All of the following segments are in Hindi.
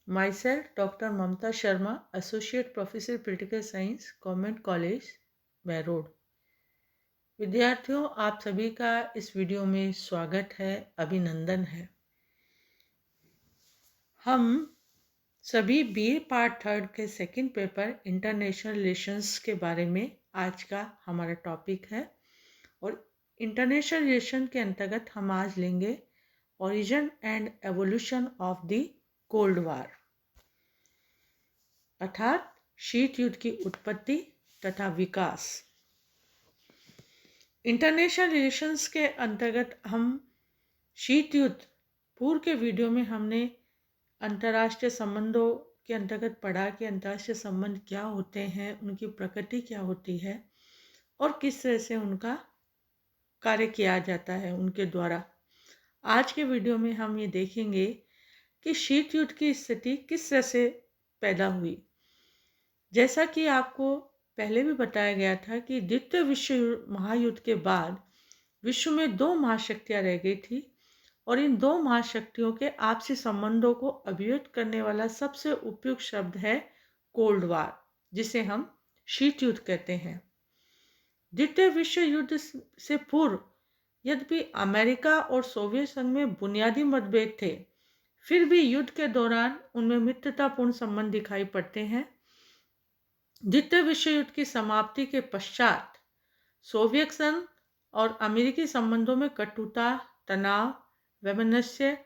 Myself, Dr. Mamta Sharma, Associate Professor Political Science, Government College, मैरोड। विद्यार्थियों, आप सभी का इस वीडियो में स्वागत है, अभिनंदन है। हम सभी बीए पार्ट थर्ड के सेकंड पेपर इंटरनेशनल रिलेशंस के बारे में आज का हमारा टॉपिक है। और इंटरनेशनल रिलेशन के अंतर्गत हम आज लेंगे origin and evolution of the cold वार, अर्थात शीत युद्ध की उत्पत्ति तथा विकास। इंटरनेशनल रिलेशंस के अंतर्गत हम शीत युद्ध, पूर्व के वीडियो में हमने अंतर्राष्ट्रीय संबंधों के अंतर्गत पढ़ा कि अंतर्राष्ट्रीय संबंध क्या होते हैं, उनकी प्रकृति क्या होती है और किस तरह से उनका कार्य किया जाता है उनके द्वारा। आज के वीडियो में हम ये देखेंगे कि शीत युद्ध की स्थिति किस तरह से पैदा हुई। जैसा कि आपको पहले भी बताया गया था कि द्वितीय विश्व महायुद्ध के बाद विश्व में दो महाशक्तियां रह गई थी और इन दो महाशक्तियों के आपसी संबंधों को अभिव्यक्त करने वाला सबसे उपयुक्त शब्द है कोल्ड वार, जिसे हम शीत युद्ध कहते हैं। द्वितीय विश्व युद्ध से पूर्व यद्यपि अमेरिका और सोवियत संघ में बुनियादी मतभेद थे, फिर भी युद्ध के दौरान उनमें मित्रतापूर्ण संबंध दिखाई पड़ते हैं। द्वितीय विश्व युद्ध की समाप्ति के पश्चात सोवियत संघ और अमेरिकी संबंधों में कटुता, तनाव, वैमनस्य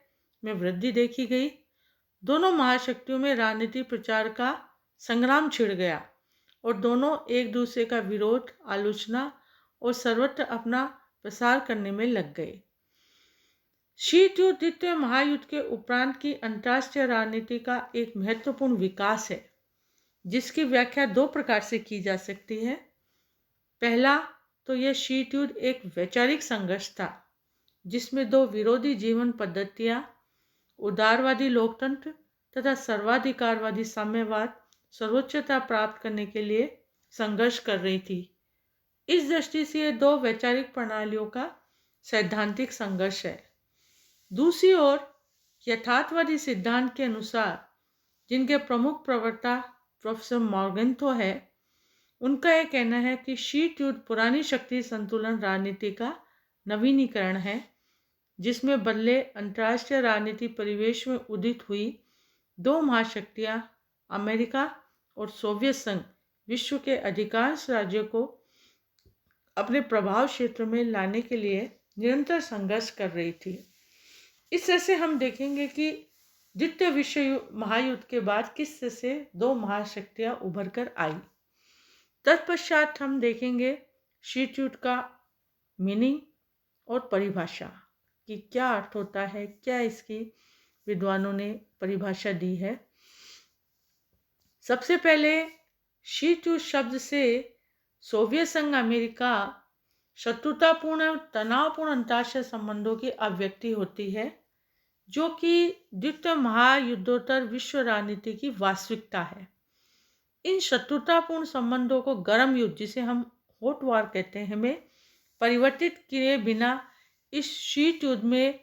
में वृद्धि देखी गई। दोनों महाशक्तियों में राजनीतिक प्रचार का संग्राम छिड़ गया और दोनों एक दूसरे का विरोध, आलोचना और सर्वत्र अपना प्रसार करने में लग गए। शीत युद्ध द्वितीय महायुद्ध के उपरांत की अंतर्राष्ट्रीय राजनीति का एक महत्वपूर्ण विकास है, जिसकी व्याख्या दो प्रकार से की जा सकती है। पहला तो यह शीत युद्ध एक वैचारिक संघर्ष था, जिसमें दो विरोधी जीवन पद्धतियां, उदारवादी लोकतंत्र तथा सर्वाधिकारवादी साम्यवाद, सर्वोच्चता प्राप्त करने के लिए संघर्ष कर रही थी। इस दृष्टि से ये दो वैचारिक प्रणालियों का सैद्धांतिक संघर्ष है। दूसरी ओर यथार्थवादी सिद्धांत के अनुसार, जिनके प्रमुख प्रवक्ता प्रोफेसर मॉर्गेंथो है, उनका यह कहना है कि शीत युद्ध पुरानी शक्ति संतुलन राजनीति का नवीनीकरण है, जिसमें बदले अंतर्राष्ट्रीय राजनीति परिवेश में उदित हुई दो महाशक्तियां अमेरिका और सोवियत संघ विश्व के अधिकांश राज्यों को अपने प्रभाव क्षेत्र में लाने के लिए निरंतर संघर्ष कर रही थी। इस तरह से हम देखेंगे कि द्वितीय विश्व महायुद्ध के बाद किस तरह से दो महाशक्तियां उभर कर आई। तत्पश्चात हम देखेंगे शीत युद्ध का मीनिंग और परिभाषा कि क्या अर्थ होता है, क्या इसकी विद्वानों ने परिभाषा दी है। सबसे पहले शीत युद्ध शब्द से सोवियत संघ अमेरिका शत्रुतापूर्ण तनावपूर्ण अंतर्राष्ट्रीय संबंधों की अभिव्यक्ति होती है, जो कि द्वितीय महायुद्धोत्तर विश्व राजनीति की वास्तविकता है। इन शत्रुतापूर्ण संबंधों को गर्म युद्ध, जिसे हम हॉट वार कहते हैं, में परिवर्तित किए बिना इस शीत युद्ध में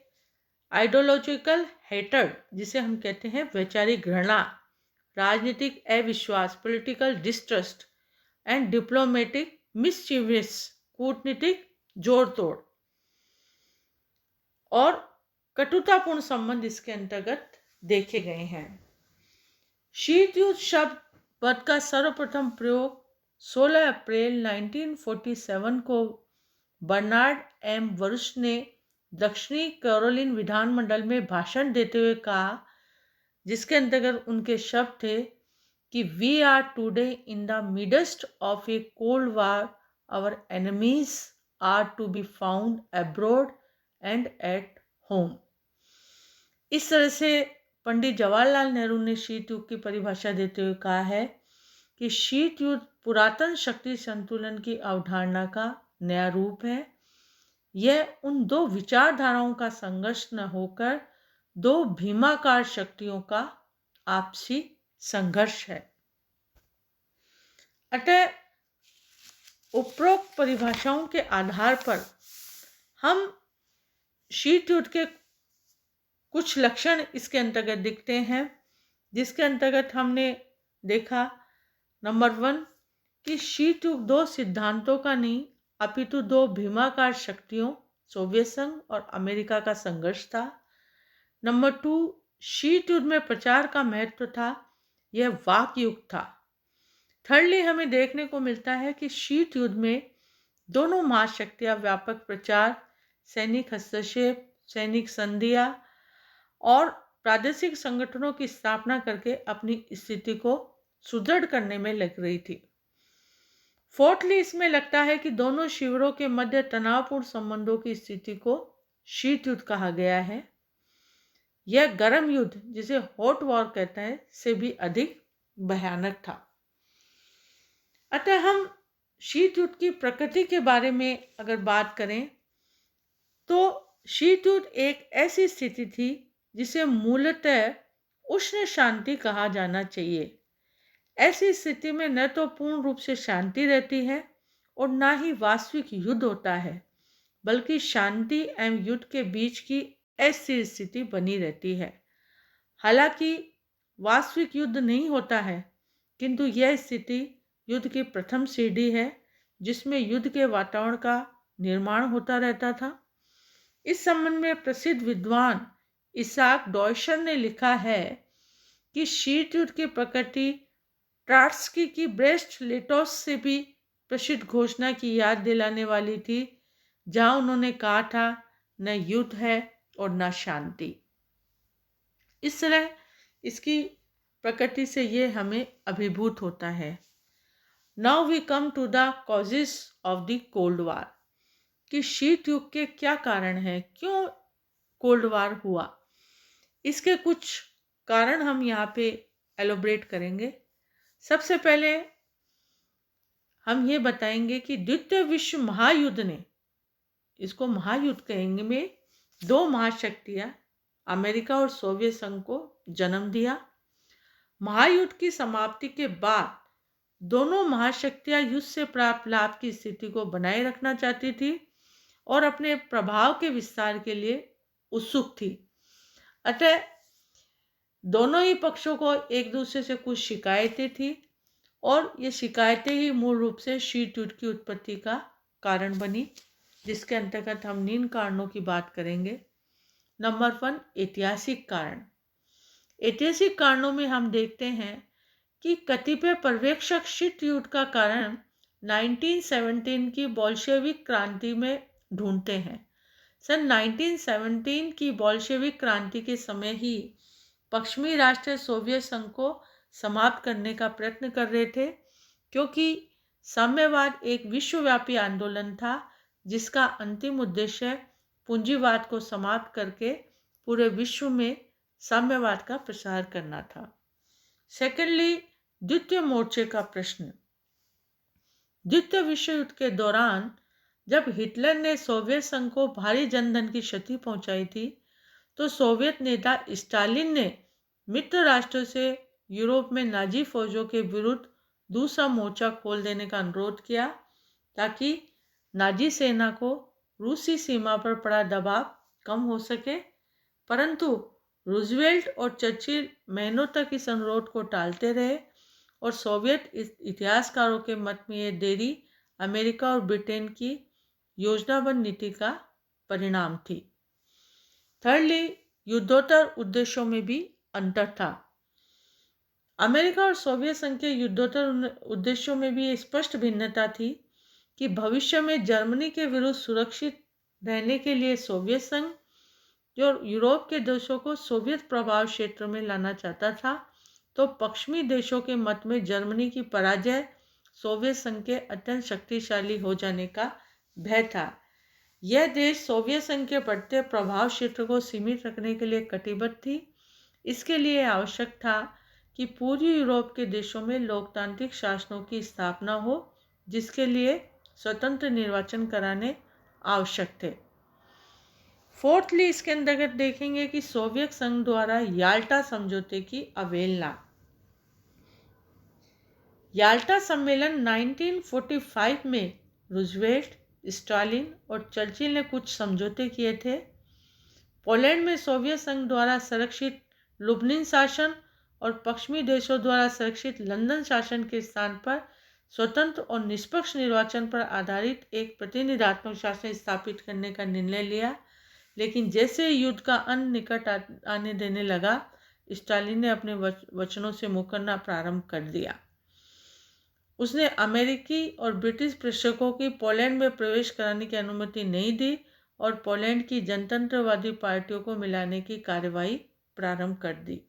आइडियोलॉजिकल हेटर्ड, जिसे हम कहते हैं वैचारिक घृणा, राजनीतिक अविश्वास, पॉलिटिकल डिस्ट्रस्ट एंड डिप्लोमेटिक मिसचिवियस, कूटनीतिक जोड़ तोड़ और कटुतापूर्ण संबंध इसके अंतर्गत देखे गए हैं। शीत युद्ध शब्द पद का सर्वप्रथम प्रयोग 16 अप्रैल 1947 को बर्नार्ड एम वरुश ने दक्षिणी कैरोलिन विधानमंडल में भाषण देते हुए कहा, जिसके अंतर्गत उनके शब्द थे कि we are today in the midst of a cold war, our enemies are to be found abroad and at home. इस तरह से पंडित जवाहरलाल नेहरू ने शीत युद्ध की परिभाषा देते हुए कहा है कि शीत युद्ध पुरातन शक्ति संतुलन की अवधारणा का नया रूप है। यह उन दो विचारधाराओं का संघर्ष न होकर दो भीमाकार शक्तियों का आपसी संघर्ष है। अतः उपरोक्त परिभाषाओं के आधार पर हम शीत युद्ध के कुछ लक्षण इसके अंतर्गत दिखते हैं। जिसके अंतर्गत हमने देखा नंबर 1 कि शीत युद्ध दो सिद्धांतों का नहीं अपितु दो भीमाकार शक्तियों सोवियत संघ और अमेरिका का संघर्ष था। नंबर 2 शीत युद्ध में प्रचार का महत्व था, यह वाक युग था। थर्डली हमें देखने को मिलता है कि शीत युद्ध में दोनों महाशक्तियां व्यापक प्रचार, सैनिक हस्तक्षेप, सैनिक संधियां और प्रादेशिक संगठनों की स्थापना करके अपनी स्थिति को सुदृढ़ करने में लग रही थी। फोर्थली इसमें लगता है कि दोनों शिविरों के मध्य तनावपूर्ण संबंधों की स्थिति को शीत युद्ध कहा गया है। यह गर्म युद्ध, जिसे हॉट वॉर कहते हैं, से भी अधिक भयानक था। अतः हम शीत युद्ध की प्रकृति के बारे में अगर बात करें तो शीत युद्ध एक ऐसी स्थिति थी जिसे मूलतः उष्ण शांति कहा जाना चाहिए। ऐसी स्थिति में न तो पूर्ण रूप से शांति रहती है और न ही वास्तविक युद्ध होता है, बल्कि शांति एवं युद्ध के बीच की ऐसी स्थिति बनी रहती है। हालांकि वास्तविक युद्ध नहीं होता है, किंतु यह स्थिति युद्ध की प्रथम सीढ़ी है जिसमें युद्ध के वातावरण का निर्माण होता रहता था। इस संबंध में प्रसिद्ध विद्वान इसाक डॉयशर ने लिखा है कि शीत युद्ध की प्रकृति ट्राट्स्की की ब्रेस्ट लिटोस से भी प्रसिद्ध घोषणा की याद दिलाने वाली थी, जहां उन्होंने कहा था न युद्ध है और न शांति। इस तरह इसकी प्रकृति से ये हमें अभिभूत होता है। Now we come to the causes of the cold war कि शीत युद्ध के क्या कारण हैं, क्यों कोल्ड वार हुआ। इसके कुछ कारण हम यहाँ पे एलोब्रेट करेंगे। सबसे पहले हम ये बताएंगे कि द्वितीय विश्व महायुद्ध ने, इसको महायुद्ध कहेंगे, में दो महाशक्तियां अमेरिका और सोवियत संघ को जन्म दिया। महायुद्ध की समाप्ति के बाद दोनों महाशक्तियां युद्ध से प्राप्त लाभ की स्थिति को बनाए रखना चाहती थी और अपने प्रभाव के विस्तार के लिए उत्सुक थी। अतः दोनों ही पक्षों को एक दूसरे से कुछ शिकायतें थी और ये शिकायतें ही मूल रूप से शीत युद्ध की उत्पत्ति का कारण बनी, जिसके अंतर्गत हम निम्न कारणों की बात करेंगे। नंबर 1 ऐतिहासिक कारण। ऐतिहासिक कारणों में हम देखते हैं कि कतिपय पर्यवेक्षक शीत युद्ध का कारण 1917 की बोल्शेविक क्रांति में ढूंढते हैं। सन 1917 की बोल्शेविक क्रांति के समय ही पश्चिमी राष्ट्र सोवियत संघ को समाप्त करने का प्रयत्न कर रहे थे, क्योंकि साम्यवाद एक विश्वव्यापी आंदोलन था जिसका अंतिम उद्देश्य पूंजीवाद को समाप्त करके पूरे विश्व में साम्यवाद का प्रसार करना था। सेकेंडली, द्वितीय मोर्चे का प्रश्न। द्वितीय विश्व युद्ध के दौरान जब हिटलर ने सोवियत संघ को भारी जनधन की क्षति पहुंचाई थी, तो सोवियत नेता स्टालिन ने मित्र राष्ट्रों से यूरोप में नाजी फौजों के विरुद्ध दूसरा मोर्चा खोल देने का अनुरोध किया ताकि नाजी सेना को रूसी सीमा पर पड़ा दबाव कम हो सके। परंतु रूजवेल्ट और चर्चिल महीनों तक इस अनुरोध को टालते रहे और सोवियत इतिहासकारों के मत में ये देरी अमेरिका और ब्रिटेन की योजनाबद्ध नीति का परिणाम थी। थर्डली, युद्धोत्तर उद्देश्यों में भी अंतर था। अमेरिका और सोवियत संघ के युद्धोत्तर उद्देश्यों में भी स्पष्ट भिन्नता थी कि भविष्य में जर्मनी के विरुद्ध सुरक्षित रहने के लिए सोवियत संघ जो यूरोप के देशों को सोवियत प्रभाव क्षेत्र में लाना चाहता था, तो पश्चिमी देशों के मत में जर्मनी की पराजय सोवियत संघ के अत्यंत शक्तिशाली हो जाने का भय था। यह देश सोवियत संघ के बढ़ते प्रभाव क्षेत्र को सीमित रखने के लिए कटिबद्ध थी। इसके लिए आवश्यक था कि पूर्वी यूरोप के देशों में लोकतांत्रिक शासनों की स्थापना हो, जिसके लिए स्वतंत्र निर्वाचन कराने आवश्यक थे। फोर्थली, इसके अंतर्गत देखेंगे कि सोवियत संघ द्वारा याल्टा समझौते की अवहेलना। याल्टा सम्मेलन 1945 में रूजवेल्ट, स्टालिन और चर्चिल ने कुछ समझौते किए थे। पोलैंड में सोवियत संघ द्वारा संरक्षित लुब्निन शासन और पश्चिमी देशों द्वारा संरक्षित लंदन शासन के स्थान पर स्वतंत्र और निष्पक्ष निर्वाचन पर आधारित एक प्रतिनिधात्मक शासन स्थापित करने का निर्णय लिया। लेकिन जैसे युद्ध का अंत निकट आने देने लगा, स्टालिन ने अपने वचनों से मुकरना प्रारंभ कर दिया। उसने अमेरिकी और ब्रिटिश प्रेषकों की पोलैंड में प्रवेश कराने की अनुमति नहीं दी और पोलैंड की जनतंत्रवादी पार्टियों को मिलाने की कार्यवाही प्रारंभ कर दी।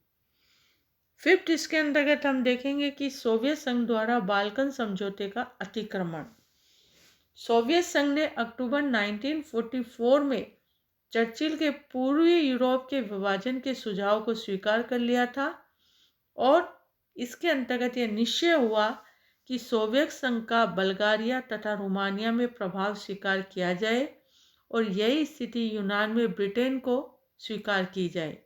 फिफ्थ, इसके अंतर्गत हम देखेंगे कि सोवियत संघ द्वारा बाल्कन समझौते का अतिक्रमण। सोवियत संघ ने अक्टूबर 1944 में चर्चिल के पूर्वी यूरोप के विभाजन के सुझाव को स्वीकार कर लिया था और इसके अंतर्गत यह निश्चय हुआ कि सोवियत संघ का बल्गारिया तथा रोमानिया में प्रभाव स्वीकार किया जाए और यही स्थिति यूनान में ब्रिटेन को स्वीकार की जाए।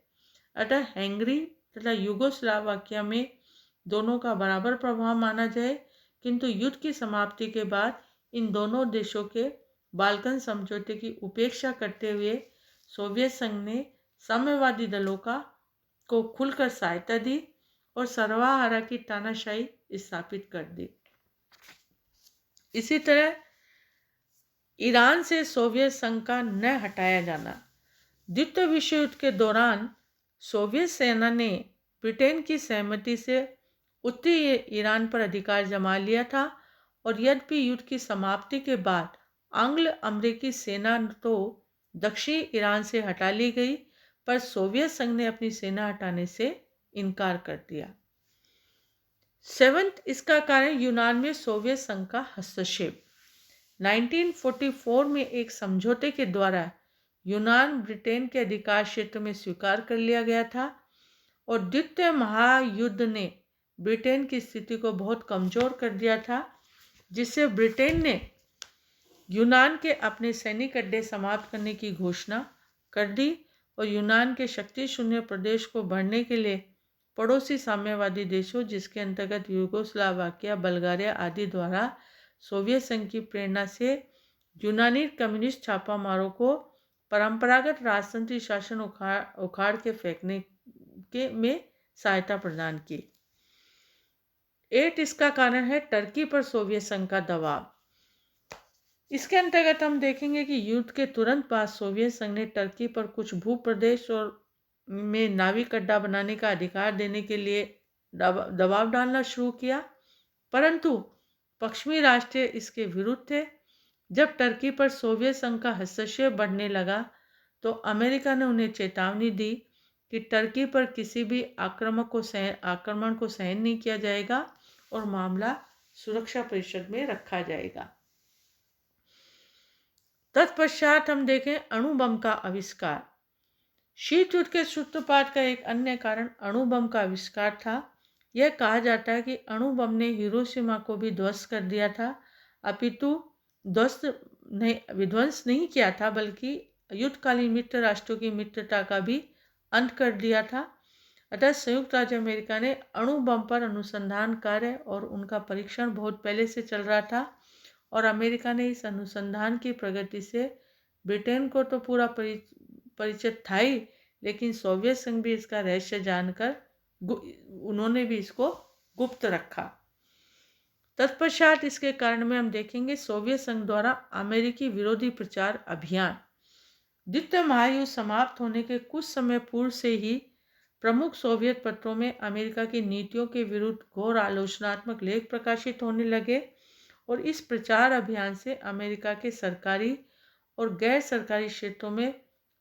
अतः हंगरी तथा यूगोस्लाविया में दोनों का बराबर प्रभाव माना जाए, किंतु युद्ध की समाप्ति के बाद इन दोनों देशों के बाल्कन समझौते की उपेक्षा करते हुए सोवियत संघ ने साम्यवादी दलों को खुलकर सहायता दी और सर्वहारा की तानाशाही स्थापित कर दी। इसी तरह ईरान से सोवियत संघ का न हटाया जाना। द्वितीय विश्व युद्ध के दौरान सोवियत सेना ने ब्रिटेन की सहमति से उत्तरी ईरान पर अधिकार जमा लिया था और यद्यपि युद्ध की समाप्ति के बाद आंग्ल अमेरिकी सेना तो दक्षिणी ईरान से हटा ली गई, पर सोवियत संघ ने अपनी सेना हटाने से इनकार कर दिया। सेवंथ, इसका कारण यूनान में सोवियत संघ का हस्तक्षेप। 1944 में एक समझौते के द्वारा यूनान ब्रिटेन के अधिकार क्षेत्र में स्वीकार कर लिया गया था और द्वितीय महायुद्ध ने ब्रिटेन की स्थिति को बहुत कमजोर कर दिया था, जिससे ब्रिटेन ने यूनान के अपने सैनिक अड्डे समाप्त करने की घोषणा कर दी और यूनान के शक्ति शून्य प्रदेश को भरने के लिए पड़ोसी साम्यवादी देशों, जिसके अंतर्गत यूगोस्लाविया, बल्गारिया आदि द्वारा सोवियत संघ की प्रेरणा से यूनानी कम्युनिस्ट छापामारों को परंपरागत राजतंत्री शासन उखाड़ के फेंकने में सहायता प्रदान की। 8, इसका कारण है टर्की पर सोवियत संघ का दबाव। इसके अंतर्गत हम देखेंगे कि युद्ध के तुरंत बाद सोवियत संघ ने टर्की पर कुछ भूप्रदेश और में नाविक अड्डा बनाने का अधिकार देने के लिए दबाव डालना शुरू किया, परंतु पश्चिमी राष्ट्र इसके विरुद्ध थे। जब टर्की पर सोवियत संघ का हस्तक्षेप बढ़ने लगा तो अमेरिका ने उन्हें चेतावनी दी कि टर्की पर किसी भी आक्रमण को सहन नहीं किया जाएगा और मामला सुरक्षा परिषद में रखा जाएगा। तत्पश्चात हम देखें अणु बम का आविष्कार। शीत युद्ध के सूत्रपात का एक अन्य कारण अणु बम का आविष्कार था। यह कहा जाता है कि अणु बम ने हिरोशिमा को भी ध्वस्त कर दिया था, अपितु विध्वंस नहीं किया था, बल्कि युद्धकालीन मित्र राष्ट्रों की मित्रता का भी अंत कर दिया था। अतः संयुक्त राज्य अमेरिका ने अणु बम पर अनुसंधान कार्य और उनका परीक्षण बहुत पहले से चल रहा था और अमेरिका ने इस अनुसंधान की प्रगति से ब्रिटेन को तो पूरा परिचित था ही, लेकिन सोवियत संघ भी इसका रहस्य जानकर उन्होंने भी इसको गुप्त रखा। तत्पश्चात इसके कारण में हम देखेंगे सोवियत संघ द्वारा अमेरिकी विरोधी प्रचार अभियान। द्वितीय महायुद्ध समाप्त होने के कुछ समय पूर्व से ही प्रमुख सोवियत पत्रों में अमेरिका की नीतियों के विरुद्ध घोर आलोचनात्मक लेख प्रकाशित होने लगे और इस प्रचार अभियान से अमेरिका के सरकारी और गैर सरकारी क्षेत्रों में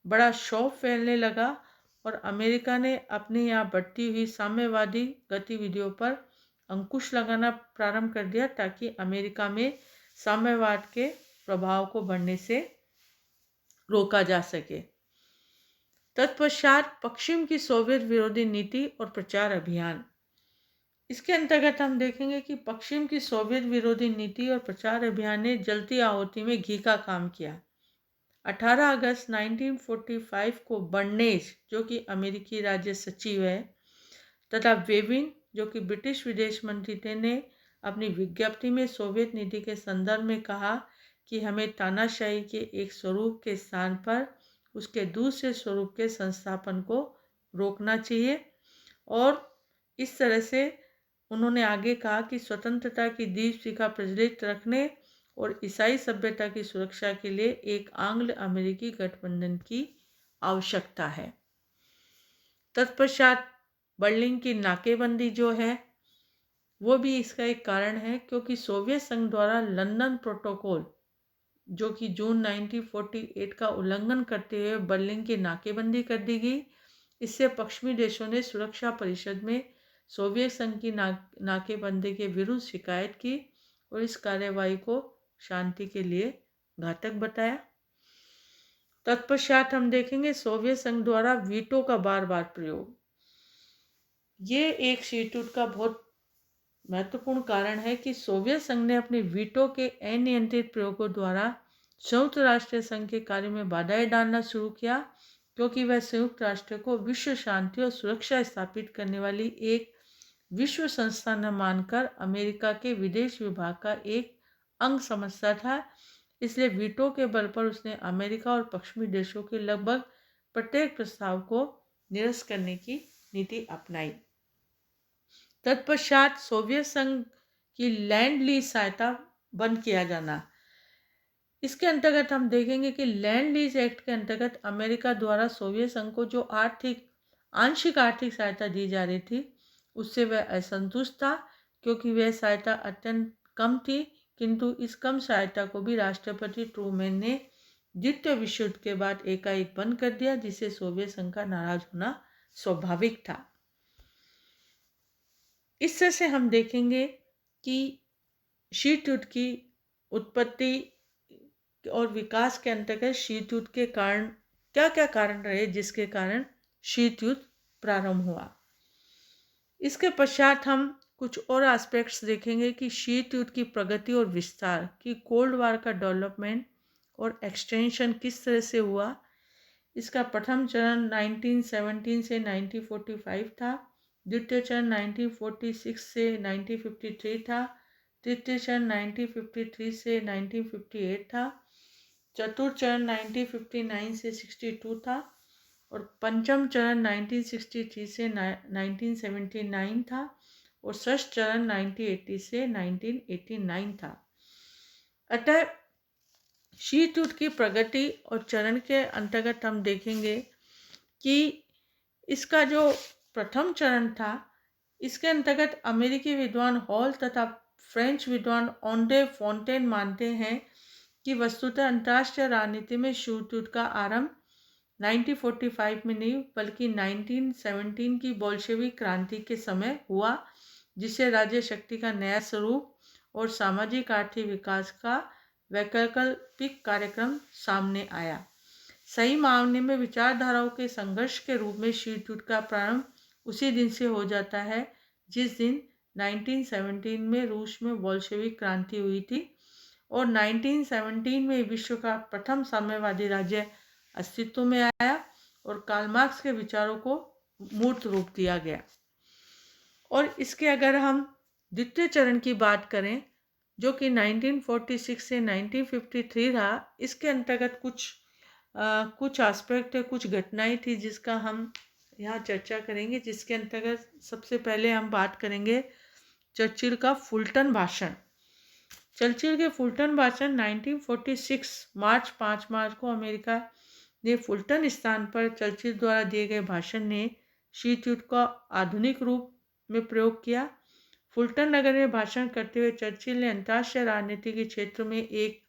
बड़ा शौक फैलने लगा और अमेरिका ने अपने यहाँ बढ़ती हुई साम्यवादी गतिविधियों पर अंकुश लगाना प्रारंभ कर दिया ताकि अमेरिका में साम्यवाद के प्रभाव को बढ़ने से रोका जा सके। तत्पश्चात पश्चिम की सोवियत विरोधी नीति और प्रचार अभियान। इसके अंतर्गत हम देखेंगे कि पश्चिम की सोवियत विरोधी नीति और प्रचार अभियान ने जलती आहुति में घी का काम किया। 18 अगस्त 1945 को बर्नेज, जो कि अमेरिकी राज्य सचिव है, तथा वेविन, जो कि ब्रिटिश विदेश मंत्री थे, ने अपनी विज्ञप्ति में सोवियत नीति के संदर्भ में कहा कि हमें तानाशाही के एक स्वरूप के स्थान पर उसके दूसरे स्वरूप के संस्थापन को रोकना चाहिए और इस तरह से उन्होंने आगे कहा कि स्वतंत्रता की दीप शिखा प्रज्वलित रखने और ईसाई सभ्यता की सुरक्षा के लिए एक आंग्ल अमेरिकी गठबंधन की आवश्यकता है। तत्पश्चात बर्लिन की नाकेबंदी जो है वो भी इसका एक कारण है, क्योंकि सोवियत संघ द्वारा लंदन प्रोटोकॉल जो कि जून 1948 का उल्लंघन करते हुए बर्लिन की नाकेबंदी कर दी गई। इससे पश्चिमी देशों ने सुरक्षा परिषद में सोवियत संघ की नाकेबंदी के विरुद्ध शिकायत की और इस कार्यवाही को शांति के लिए घातक बताया। तत्पश्चात हम देखेंगे सोवियत संघ द्वारा वीटो का बार बार प्रयोग। ये एक शीतयुद्ध का बहुत महत्वपूर्ण कारण है कि सोवियत संघ ने अपने वीटो के अनियंत्रित प्रयोगों द्वारा संयुक्त राष्ट्र संघ के कार्य में बाधाएं डालना शुरू किया, क्योंकि वह संयुक्त राष्ट्र को विश्व शांति और सुरक्षा स्थापित करने वाली एक विश्व संस्था न मानकर अमेरिका के विदेश विभाग का एक अंग समझता था। इसलिए वीटो के बल पर उसने अमेरिका और पश्चिमी देशों के लगभग प्रत्येक प्रस्ताव को निरस्त करने की नीति अपनाई। तत्पश्चात सोवियत संघ की लैंड लीज सहायता बंद किया जाना। इसके अंतर्गत हम देखेंगे कि लैंड लीज एक्ट के अंतर्गत अमेरिका द्वारा सोवियत संघ को जो आंशिक आर्थिक सहायता दी जा रही थी उससे वह असंतुष्ट था, क्योंकि वह सहायता अत्यंत कम थी। किंतु इस कम सहायता को भी राष्ट्रपति ट्रूमैन ने द्वितीय विश्व युद्ध के बाद एकाएक बंद कर दिया, जिससे सोवियत संघ का नाराज होना स्वाभाविक था। इस तरह से हम देखेंगे कि शीत युद्ध की उत्पत्ति और विकास के अंतर्गत शीत युद्ध के कारण क्या क्या कारण रहे जिसके कारण शीत युद्ध प्रारंभ हुआ। इसके पश्चात हम कुछ और एस्पेक्ट्स देखेंगे कि शीत युद्ध की प्रगति और विस्तार की कोल्ड वार का डेवलपमेंट और एक्सटेंशन किस तरह से हुआ। इसका प्रथम चरण 1917 से 1945 था, द्वितीय चरण 1946 से 1953 था, तृतीय चरण 1953 से 1958 था, चतुर्थ चरण 1959 से 62 था और पंचम चरण 1963 से 1979 था और षष्ठ चरण 1980 से 1989 था। अतः शीत युद्ध की प्रगति और चरण के अंतर्गत हम देखेंगे कि इसका जो प्रथम चरण था इसके अंतर्गत अमेरिकी विद्वान हॉल तथा फ्रेंच विद्वान ओंडे फोंटेन मानते हैं कि वस्तुतः अंतर्राष्ट्रीय राजनीति में शीत युद्ध का आरंभ 1945 में नहीं बल्कि 1917 की बोल्शेविक क्रांति के समय हुआ, जिससे राज्य शक्ति का नया स्वरूप और सामाजिक आर्थिक विकास का वैकल्पिक कार्यक्रम सामने आया। सही मायने में विचारधाराओं के संघर्ष के रूप में शीत युद्ध का प्रारंभ उसी दिन से हो जाता है जिस दिन 1917 में रूस में बोल्शेविक क्रांति हुई थी और 1917 में विश्व का प्रथम साम्यवादी राज्य अस्तित्व में आया और कार्ल मार्क्स के विचारों को मूर्त रूप दिया गया। और इसके अगर हम द्वितीय चरण की बात करें जो कि 1946 से 1953 रहा, इसके अंतर्गत कुछ एस्पेक्ट कुछ घटनाएं थी जिसका हम यहाँ चर्चा करेंगे। जिसके अंतर्गत सबसे पहले हम बात करेंगे चर्चिल का फुलटन भाषण। चर्चिल के फुलटन भाषण 1946 मार्च 5 मार्च को अमेरिका ने फुलटन स्थान पर चर्चिल द्वारा दिए गए भाषण ने शीत युद्ध का आधुनिक रूप में प्रयोग किया। फुलटन नगर में भाषण करते हुए चर्चिल ने अंतर्राष्ट्रीय राजनीति के क्षेत्र में एक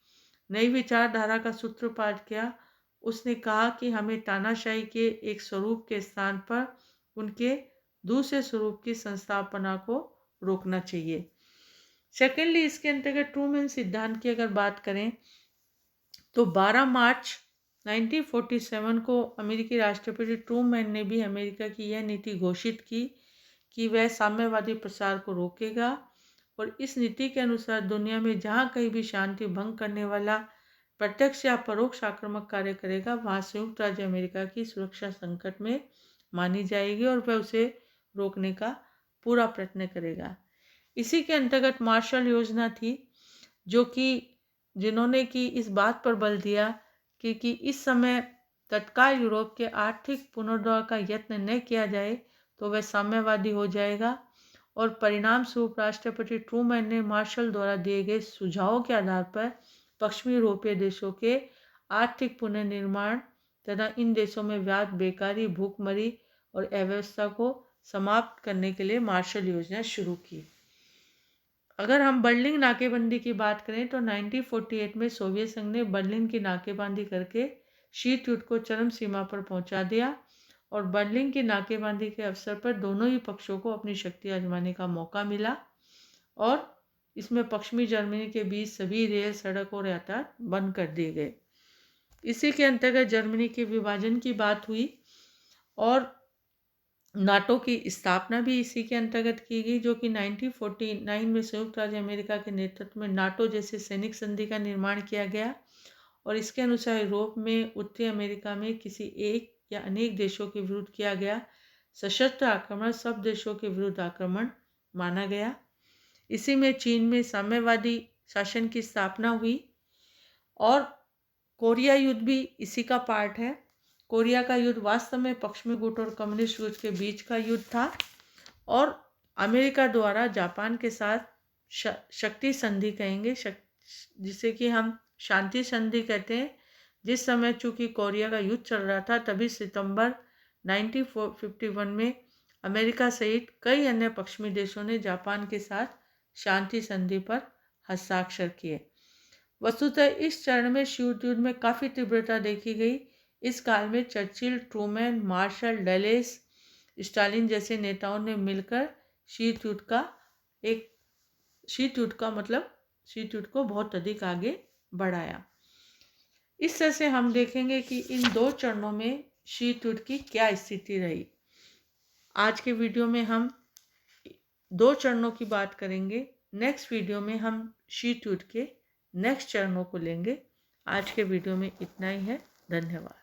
नई विचारधारा का सूत्रपात किया। उसने कहा कि हमें तानाशाही के एक स्वरूप के स्थान पर उनके दूसरे स्वरूप की संस्थापना को रोकना चाहिए। सेकेंडली, इसके अंतर्गत ट्रूमैन सिद्धांत की अगर बात करें तो 12 मार्च 1947 को अमेरिकी राष्ट्रपति ट्रूमैन ने भी अमेरिका की यह नीति घोषित की कि वह साम्यवादी प्रसार को रोकेगा और इस नीति के अनुसार दुनिया में जहाँ कहीं भी शांति भंग करने वाला प्रत्यक्ष या परोक्ष आक्रामक कार्य करेगा वहाँ संयुक्त राज्य अमेरिका की सुरक्षा संकट में मानी जाएगी और वह उसे रोकने का पूरा प्रयत्न करेगा। इसी के अंतर्गत मार्शल योजना थी जो कि जिन्होंने कि इस बात पर बल दिया कि इस समय तत्काल यूरोप के आर्थिक पुनरुद्धार का यत्न न किया जाए तो वह साम्यवादी हो जाएगा और परिणाम स्वरूप राष्ट्रपति ट्रूमैन ने मार्शल द्वारा दिए गए सुझावों के आधार पर पश्चिमी यूरोपीय देशों के आर्थिक पुनर्निर्माण तथा इन देशों में व्याप्त बेकारी, भूखमरी और अव्यवस्था को समाप्त करने के लिए मार्शल योजना शुरू की। अगर हम बर्लिन नाकेबंदी की बात करें तो 1948 में सोवियत संघ ने बर्लिन की नाकेबंदी करके शीत युद्ध को चरम सीमा पर पहुंचा दिया और बर्लिन की नाकेबंदी के अवसर पर दोनों ही पक्षों को अपनी शक्ति आजमाने का मौका मिला और इसमें पश्चिमी जर्मनी के बीच सभी रेल, सड़क और यातायात बंद कर दिए गए। इसी के अंतर्गत जर्मनी के विभाजन की बात हुई और नाटो की स्थापना भी इसी के अंतर्गत की गई, जो कि 1949 में संयुक्त राज्य अमेरिका के नेतृत्व में नाटो जैसे सैनिक संधि का निर्माण किया गया और इसके अनुसार यूरोप में, उत्तरी अमेरिका में किसी एक या अनेक देशों के विरुद्ध किया गया सशस्त्र आक्रमण सब देशों के विरुद्ध आक्रमण माना गया। इसी में चीन में साम्यवादी शासन की स्थापना हुई और कोरिया युद्ध भी इसी का पार्ट है। कोरिया का युद्ध वास्तव में पश्चिमी गुट और कम्युनिस्ट गुट के बीच का युद्ध था और अमेरिका द्वारा जापान के साथ शक्ति संधि कहेंगे, जिसे कि हम शांति संधि कहते हैं। जिस समय चूंकि कोरिया का युद्ध चल रहा था तभी सितंबर 1951 में अमेरिका सहित कई अन्य पश्चिमी देशों ने जापान के साथ शांति संधि पर हस्ताक्षर किए। वस्तुतः इस चरण में शीत युद्ध में काफ़ी तीव्रता देखी गई। इस काल में Churchill, Truman, Marshall, Dulles, Stalin जैसे नेताओं ने मिलकर शीत युद्ध को बहुत अधिक आगे बढ़ाया। इस तरह से हम देखेंगे कि इन दो चरणों में शीत युद्ध की क्या स्थिति रही। आज के वीडियो में हम दो चरणों की बात करेंगे। नेक्स्ट वीडियो में हम शीत युद्ध के नेक्स्ट चरणों को लेंगे। आज के वीडियो में इतना ही है। धन्यवाद।